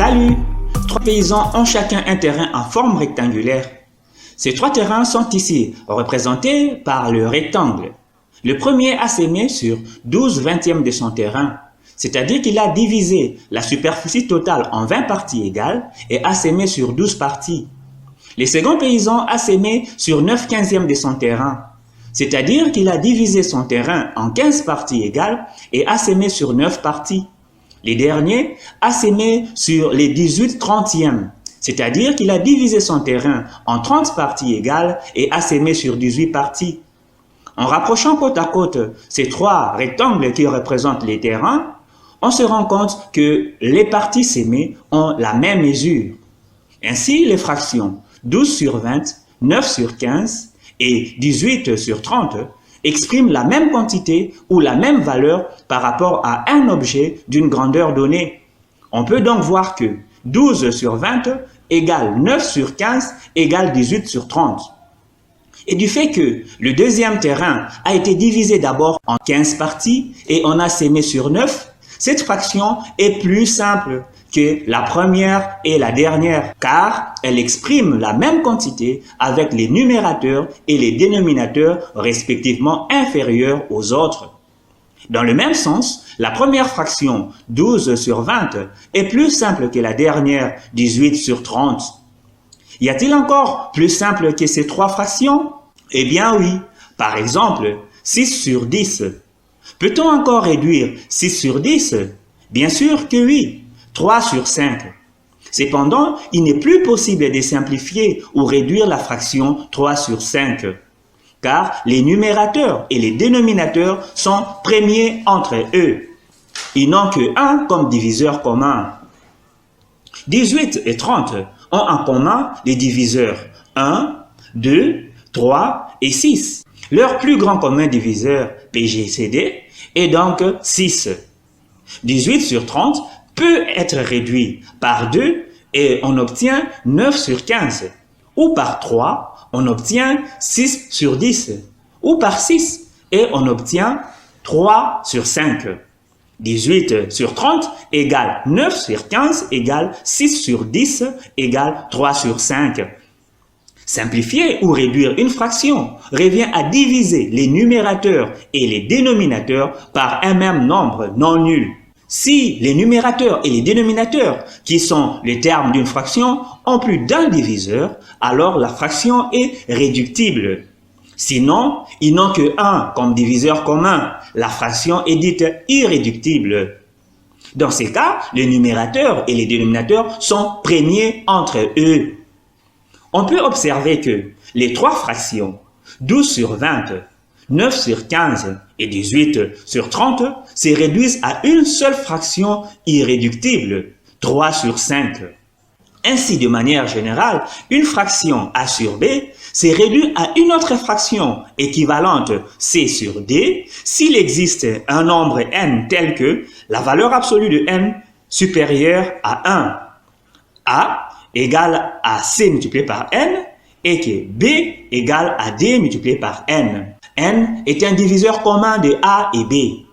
Salut! 3 paysans ont chacun un terrain en forme rectangulaire. Ces 3 terrains sont ici représentés par le rectangle. Le premier a sémé sur 12/20 de son terrain, c'est-à-dire qu'il a divisé la superficie totale en 20 parties égales et a sémé sur 12 parties. Le second paysan a sémé sur 9/15 de son terrain, c'est-à-dire qu'il a divisé son terrain en 15 parties égales et a sémé sur 9 parties. Le dernier a sémé sur les 18/30, c'est-à-dire qu'il a divisé son terrain en 30 parties égales et a sémé sur 18 parties. En rapprochant côte à côte ces 3 rectangles qui représentent les terrains, on se rend compte que les parties sémées ont la même mesure. Ainsi, les fractions 12/20, 9/15 et 18/30 expriment la même quantité ou la même valeur par rapport à un objet d'une grandeur donnée. On peut donc voir que 12/20 égale 9/15 égale 18/30. Et du fait que le deuxième terrain a été divisé d'abord en 15 parties et on a sémé sur 9, cette fraction est plus simple que la première et la dernière, car elle exprime la même quantité avec les numérateurs et les dénominateurs respectivement inférieurs aux autres. Dans le même sens, la première fraction 12/20 est plus simple que la dernière 18/30. Y a-t-il encore plus simple que ces 3 fractions? Eh bien oui, par exemple 6/10. Peut-on encore réduire 6/10? Bien sûr que oui. 3/5. Cependant, il n'est plus possible de simplifier ou réduire la fraction 3/5, car les numérateurs et les dénominateurs sont premiers entre eux. Ils n'ont que 1 comme diviseur commun. 18 et 30 ont en commun les diviseurs 1, 2, 3 et 6. Leur plus grand commun diviseur, PGCD, est donc 6. 18/30 peut être réduit par 2 et on obtient 9/15, ou par 3, on obtient 6/10, ou par 6 et on obtient 3/5. 18/30 égale 9/15 égale 6/10 égale 3/5. Simplifier ou réduire une fraction revient à diviser les numérateurs et les dénominateurs par un même nombre non nul. Si les numérateurs et les dénominateurs, qui sont les termes d'une fraction, ont plus d'un diviseur, alors la fraction est réductible. Sinon, ils n'ont que 1 comme diviseur commun. La fraction est dite irréductible. Dans ces cas, les numérateurs et les dénominateurs sont premiers entre eux. On peut observer que les 3 fractions 12/20, 9/15 et 18/30 se réduisent à une seule fraction irréductible, 3/5. Ainsi, de manière générale, une fraction A/B se réduit à une autre fraction équivalente C/D s'il existe un nombre n tel que la valeur absolue de n supérieure à 1. A égale à C multiplié par n et que B égale à D multiplié par n. N est un diviseur commun de A et B.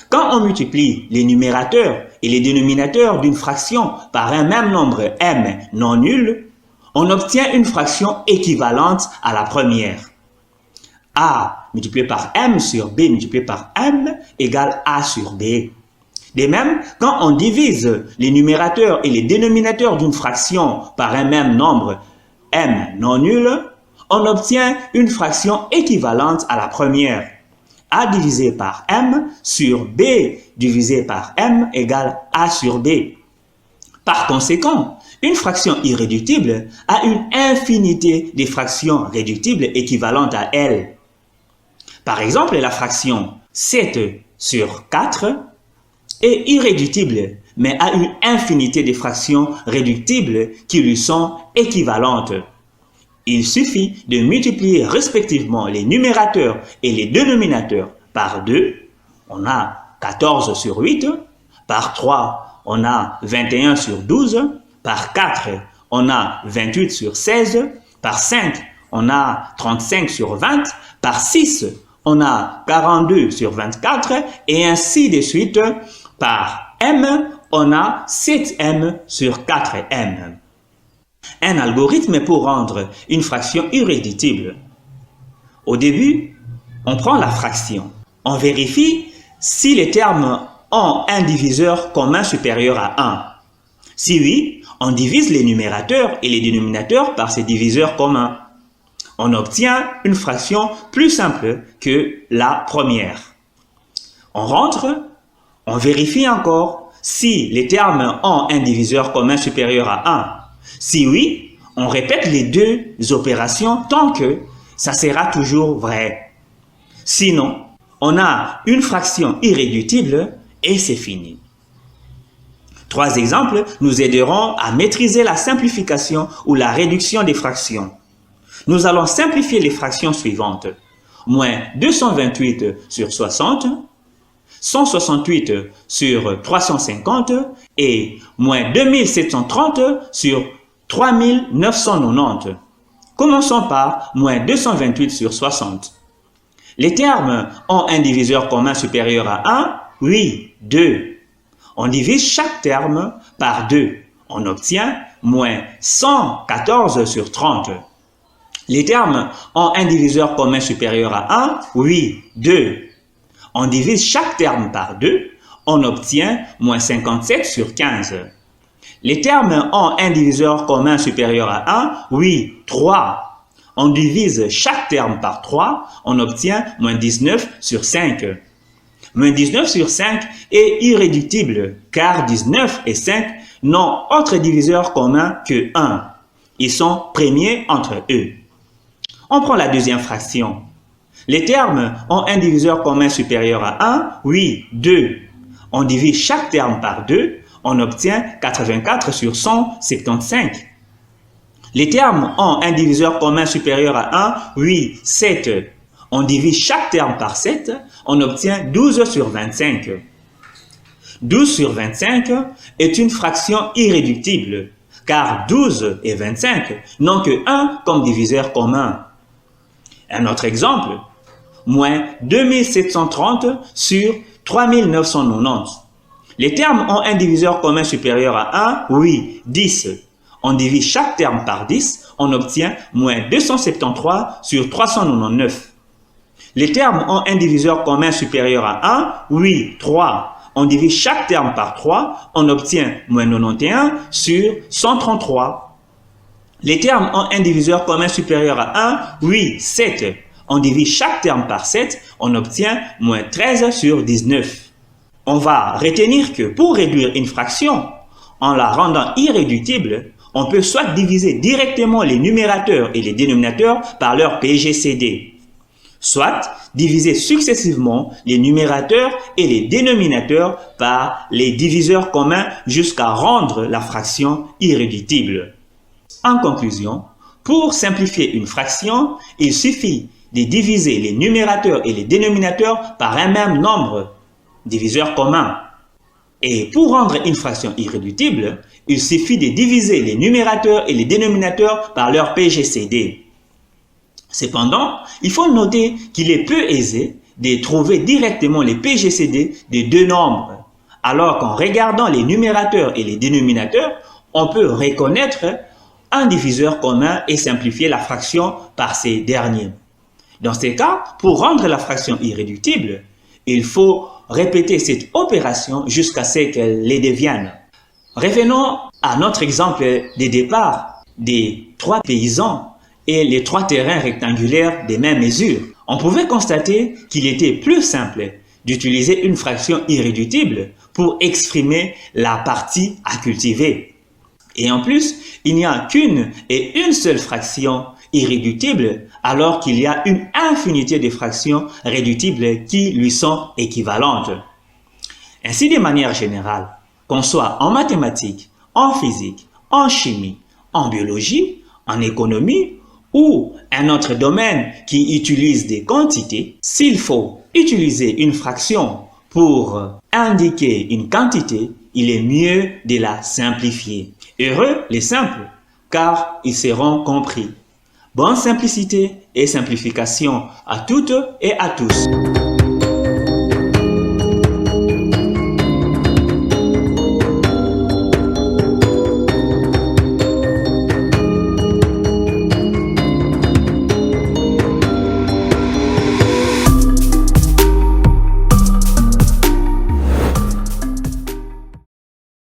Quand on multiplie les numérateurs et les dénominateurs d'une fraction par un même nombre m non nul, on obtient une fraction équivalente à la première. A multiplié par m sur B multiplié par m égale A sur B. De même, quand on divise les numérateurs et les dénominateurs d'une fraction par un même nombre m non nul, on obtient une fraction équivalente à la première. A divisé par m sur B divisé par m égale A sur B. Par conséquent, une fraction irréductible a une infinité de fractions réductibles équivalentes à elle. Par exemple, la fraction 7/4 est irréductible, mais a une infinité de fractions réductibles qui lui sont équivalentes. Il suffit de multiplier respectivement les numérateurs et les dénominateurs par 2, on a 14/8, par 3, on a 21/12, par 4, on a 28/16, par 5, on a 35/20, par 6, on a 42/24, et ainsi de suite. Par m, on a 7m sur 4m. Un algorithme pour rendre une fraction irréductible. Au début, on prend la fraction. On vérifie si les termes ont un diviseur commun supérieur à 1. Si oui, on divise les numérateurs et les dénominateurs par ces diviseurs communs. On obtient une fraction plus simple que la première. On rentre, on vérifie encore si les termes ont un diviseur commun supérieur à 1. Si oui, on répète les deux opérations tant que ça sera toujours vrai. Sinon, on a une fraction irréductible et c'est fini. 3 exemples nous aideront à maîtriser la simplification ou la réduction des fractions. Nous allons simplifier les fractions suivantes. Moins 228 sur 60, 168 sur 350 et moins 2730 sur 3990. Commençons par moins 228 sur 60. Les termes ont un diviseur commun supérieur à 1? Oui, 2. On divise chaque terme par 2. On obtient moins 114 sur 30. Les termes ont un diviseur commun supérieur à 1? Oui, 2. On divise chaque terme par 2. On obtient moins 57 sur 15. Les termes ont un diviseur commun supérieur à 1? Oui, 3. On divise chaque terme par 3, on obtient moins 19 sur 5. Moins 19 sur 5 est irréductible car 19 et 5 n'ont autre diviseur commun que 1. Ils sont premiers entre eux. On prend la deuxième fraction. Les termes ont un diviseur commun supérieur à 1? Oui, 2. On divise chaque terme par 2, on obtient 84 sur 175. Les termes ont un diviseur commun supérieur à 1? Oui, 7. On divise chaque terme par 7, on obtient 12 sur 25. 12 sur 25 est une fraction irréductible, car 12 et 25 n'ont que 1 comme diviseur commun. Un autre exemple, moins 2730 sur 3990. Les termes ont un diviseur commun supérieur à 1? Oui, 10. On divise chaque terme par 10, on obtient moins 273 sur 399. Les termes ont un diviseur commun supérieur à 1? Oui, 3. On divise chaque terme par 3, on obtient moins 91 sur 133. Les termes ont un diviseur commun supérieur à 1? Oui, 7. On divise chaque terme par 7, on obtient moins 13 sur 19. On va retenir que pour réduire une fraction, en la rendant irréductible, on peut soit diviser directement les numérateurs et les dénominateurs par leur PGCD, soit diviser successivement les numérateurs et les dénominateurs par les diviseurs communs jusqu'à rendre la fraction irréductible. En conclusion, pour simplifier une fraction, il suffit de diviser les numérateurs et les dénominateurs par un même nombre, diviseurs communs. Et pour rendre une fraction irréductible, il suffit de diviser les numérateurs et les dénominateurs par leur PGCD. Cependant, il faut noter qu'il est peu aisé de trouver directement les PGCD de deux nombres, alors qu'en regardant les numérateurs et les dénominateurs, on peut reconnaître un diviseur commun et simplifier la fraction par ces derniers. Dans ces cas, pour rendre la fraction irréductible, il faut répéter cette opération jusqu'à ce qu'elle les devienne. Revenons à notre exemple de départ des 3 paysans et les 3 terrains rectangulaires des mêmes mesures. On pouvait constater qu'il était plus simple d'utiliser une fraction irréductible pour exprimer la partie à cultiver. Et en plus, il n'y a qu'une et une seule fraction irréductible alors qu'il y a une infinité de fractions réductibles qui lui sont équivalentes. Ainsi, de manière générale, qu'on soit en mathématiques, en physique, en chimie, en biologie, en économie ou un autre domaine qui utilise des quantités, s'il faut utiliser une fraction pour indiquer une quantité, il est mieux de la simplifier. Heureux les simples, car ils seront compris. Bonne simplicité et simplification à toutes et à tous.